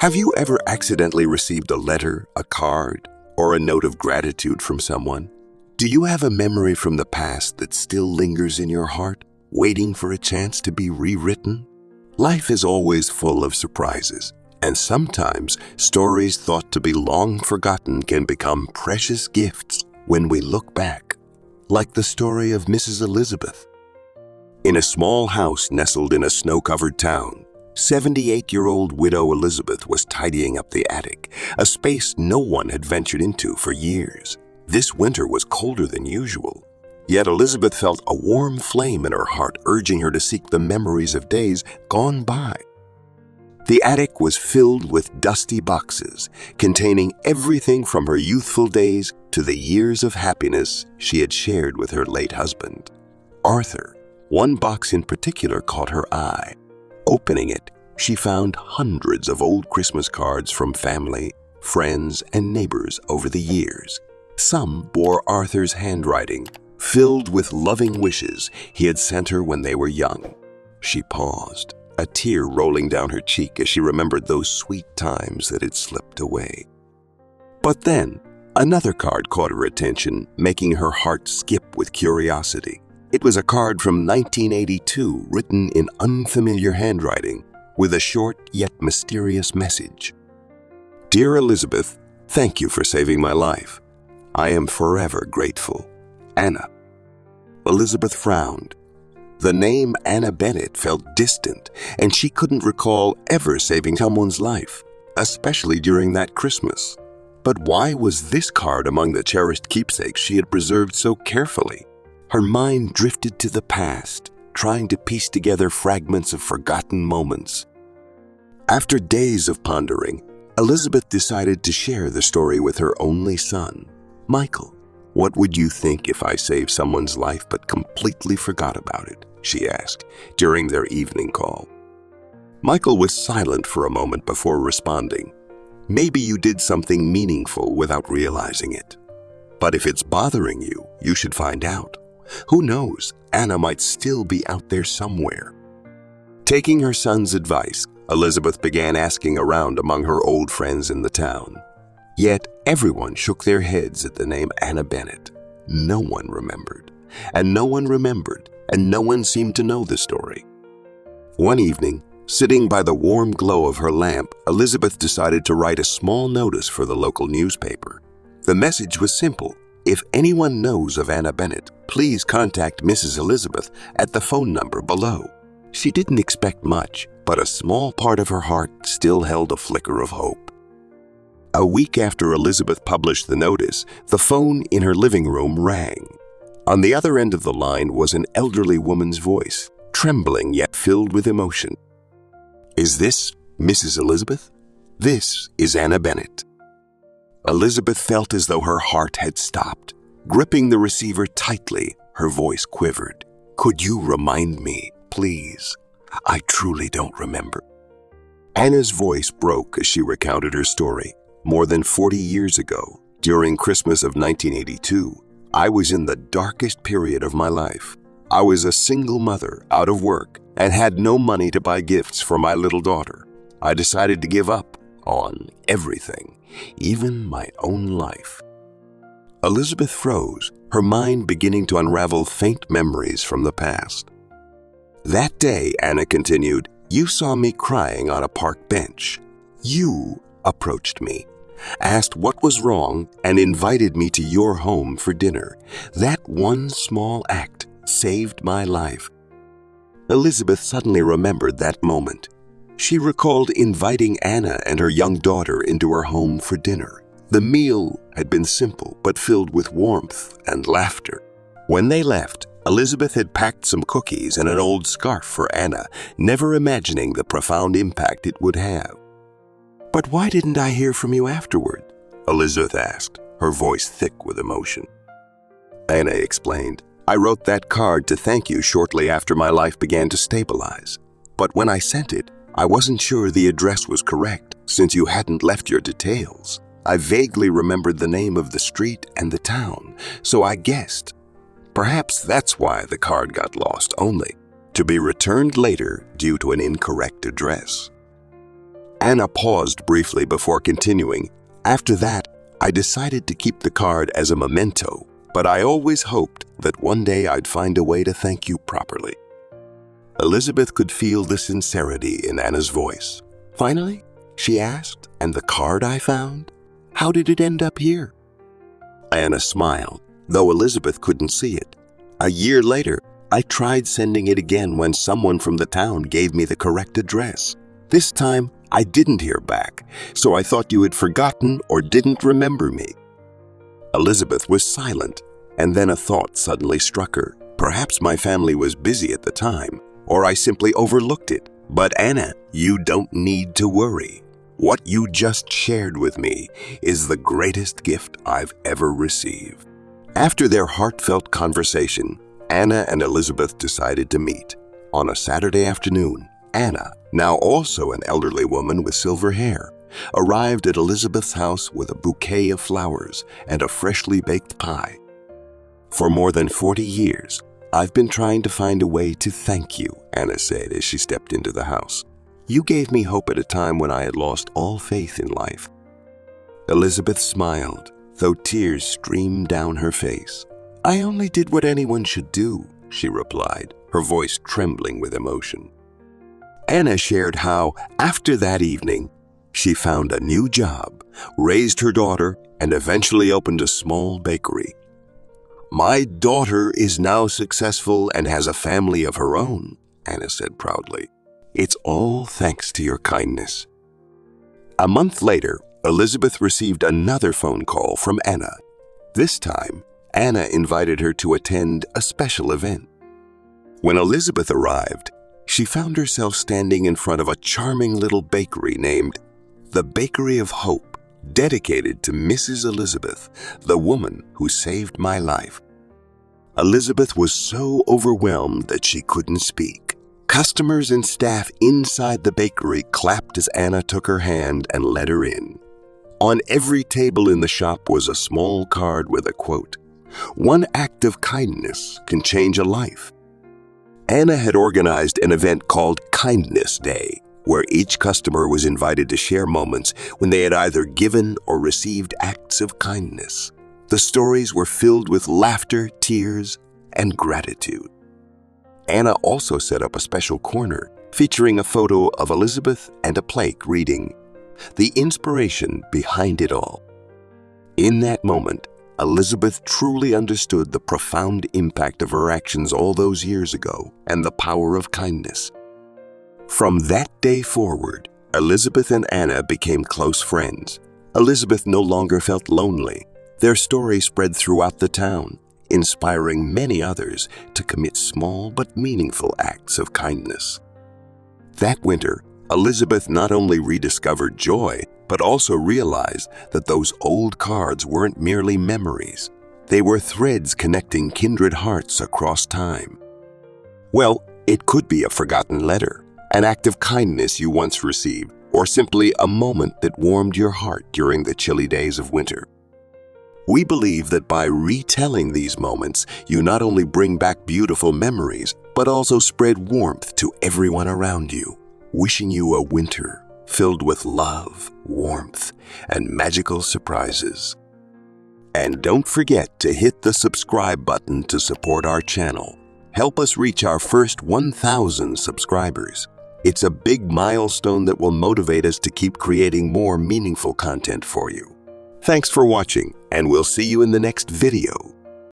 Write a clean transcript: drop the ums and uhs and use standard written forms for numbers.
Have you ever accidentally received a letter, a card, or a note of gratitude from someone? Do you have a memory from the past that still lingers in your heart, waiting for a chance to be rewritten? Life is always full of surprises, and sometimes stories thought to be long forgotten can become precious gifts when we look back, like the story of Mrs. Elizabeth. In a small house nestled in a snow-covered town, 78-year-old widow Elizabeth was tidying up the attic, a space no one had ventured into for years. This winter was colder than usual, yet Elizabeth felt a warm flame in her heart urging her to seek the memories of days gone by. The attic was filled with dusty boxes containing everything from her youthful days to the years of happiness she had shared with her late husband, Arthur. One box in particular caught her eye. Opening it, she found hundreds of old Christmas cards from family, friends, and neighbors over the years. Some bore Arthur's handwriting, filled with loving wishes he had sent her when they were young. She paused, a tear rolling down her cheek as she remembered those sweet times that had slipped away. But then, another card caught her attention, making her heart skip with curiosity. It was a card from 1982 written in unfamiliar handwriting with a short yet mysterious message. Dear Elizabeth, thank you for saving my life. I am forever grateful. Anna. Elizabeth frowned. The name Anna Bennett felt distant, and she couldn't recall ever saving someone's life, especially during that Christmas. But why was this card among the cherished keepsakes she had preserved so carefully? Her mind drifted to the past, trying to piece together fragments of forgotten moments. After days of pondering, Elizabeth decided to share the story with her only son, Michael. What would you think if I saved someone's life but completely forgot about it? She asked during their evening call. Michael was silent for a moment before responding. Maybe you did something meaningful without realizing it. But if it's bothering you, you should find out. Who knows, Anna might still be out there somewhere. Taking her son's advice, Elizabeth began asking around among her old friends in the town. Yet everyone shook their heads at the name Anna Bennett. No one remembered, and no one remembered, and no one seemed to know the story. One evening, sitting by the warm glow of her lamp, Elizabeth decided to write a small notice for the local newspaper. The message was simple. If anyone knows of Anna Bennett, please contact Mrs. Elizabeth at the phone number below. She didn't expect much, but a small part of her heart still held a flicker of hope. A week after Elizabeth published the notice, the phone in her living room rang. On the other end of the line was an elderly woman's voice, trembling yet filled with emotion. Is this Mrs. Elizabeth? This is Anna Bennett. Elizabeth felt as though her heart had stopped. Gripping the receiver tightly, her voice quivered. Could you remind me, please? I truly don't remember. Anna's voice broke as she recounted her story. More than 40 years ago, during Christmas of 1982, I was in the darkest period of my life. I was a single mother, out of work, and had no money to buy gifts for my little daughter. I decided to give up on everything, even my own life. Elizabeth froze, her mind beginning to unravel faint memories from the past. That day, Anna continued, you saw me crying on a park bench. You approached me, asked what was wrong, and invited me to your home for dinner. That one small act saved my life. Elizabeth suddenly remembered that moment. She recalled inviting Anna and her young daughter into her home for dinner. The meal had been simple but filled with warmth and laughter. When they left, Elizabeth had packed some cookies and an old scarf for Anna, never imagining the profound impact it would have. But why didn't I hear from you afterward? Elizabeth asked, her voice thick with emotion. Anna explained, I wrote that card to thank you shortly after my life began to stabilize. But when I sent it, I wasn't sure the address was correct, since you hadn't left your details. I vaguely remembered the name of the street and the town, so I guessed. Perhaps that's why the card got lost, only to be returned later due to an incorrect address. Anna paused briefly before continuing. After that, I decided to keep the card as a memento, but I always hoped that one day I'd find a way to thank you properly. Elizabeth could feel the sincerity in Anna's voice. Finally, she asked, and the card I found? How did it end up here? Anna smiled, though Elizabeth couldn't see it. A year later, I tried sending it again when someone from the town gave me the correct address. This time, I didn't hear back, so I thought you had forgotten or didn't remember me. Elizabeth was silent, and then a thought suddenly struck her. Perhaps my family was busy at the time, or I simply overlooked it. But Anna, you don't need to worry. What you just shared with me is the greatest gift I've ever received. After their heartfelt conversation, Anna and Elizabeth decided to meet. On a Saturday afternoon, Anna, now also an elderly woman with silver hair, arrived at Elizabeth's house with a bouquet of flowers and a freshly baked pie. For more than 40 years, I've been trying to find a way to thank you, Anna said as she stepped into the house. You gave me hope at a time when I had lost all faith in life. Elizabeth smiled, though tears streamed down her face. I only did what anyone should do, she replied, her voice trembling with emotion. Anna shared how, after that evening, she found a new job, raised her daughter, and eventually opened a small bakery. My daughter is now successful and has a family of her own, Anna said proudly. It's all thanks to your kindness. A month later, Elizabeth received another phone call from Anna. This time, Anna invited her to attend a special event. When Elizabeth arrived, she found herself standing in front of a charming little bakery named the Bakery of Hope, dedicated to Mrs. Elizabeth, the woman who saved my life. Elizabeth was so overwhelmed that she couldn't speak. Customers and staff inside the bakery clapped as Anna took her hand and led her in. On every table in the shop was a small card with a quote, "One act of kindness can change a life." Anna had organized an event called Kindness Day, where each customer was invited to share moments when they had either given or received acts of kindness. The stories were filled with laughter, tears, and gratitude. Anna also set up a special corner featuring a photo of Elizabeth and a plaque reading, "The inspiration behind it all." In that moment, Elizabeth truly understood the profound impact of her actions all those years ago and the power of kindness. From that day forward, Elizabeth and Anna became close friends. Elizabeth no longer felt lonely. Their story spread throughout the town, inspiring many others to commit small but meaningful acts of kindness. That winter, Elizabeth not only rediscovered joy, but also realized that those old cards weren't merely memories. They were threads connecting kindred hearts across time. Well, it could be a forgotten letter, an act of kindness you once received, or simply a moment that warmed your heart during the chilly days of winter. We believe that by retelling these moments, you not only bring back beautiful memories, but also spread warmth to everyone around you, wishing you a winter filled with love, warmth, and magical surprises. And don't forget to hit the subscribe button to support our channel. Help us reach our first 1,000 subscribers. It's a big milestone that will motivate us to keep creating more meaningful content for you. Thanks for watching, and we'll see you in the next video.